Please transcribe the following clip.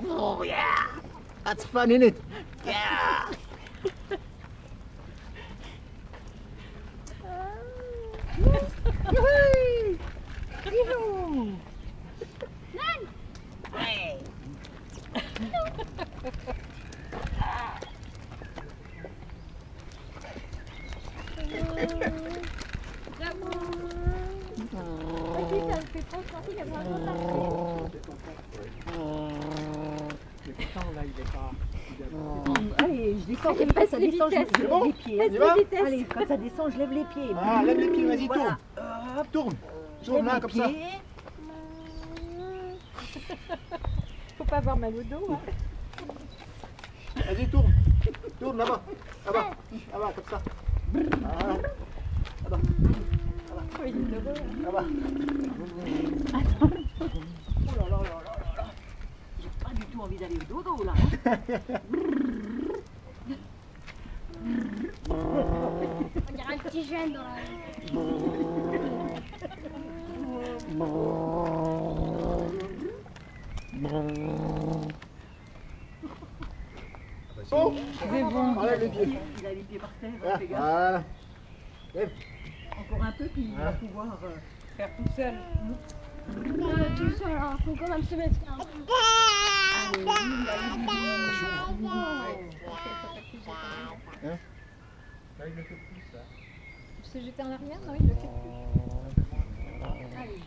Oh yeah! That's fun, isn't it? Yeah! Woohoo! Yoo-hoo! Hey! Allez, je descends, ça descend, je lève les pieds. Allez, quand ça descend, je lève les pieds. Ah, lève les pieds, vas-y, Voilà. tourne. Tourne là, comme ça. Faut pas avoir mal au dos. Hein. Vas-y, tourne. Tourne là-bas. Là-bas. Là-bas, comme ça. Voilà. Là-bas. Oh, il est heureux. Là-bas. Attends. Oh là là là là là là. J'ai pas du tout envie d'aller au dodo là. On dirait un petit jeune dans la... Bon, C'est bon. enlève les pieds. Il a les pieds par terre, Ah, fais gaffe. voilà. Lève. Encore un peu, puis il va pouvoir Faire tout seul. Tout seul, hein. Faut quand même se mettre. aller. Je sais jeter en arrière, non, il le fait plus. Allez.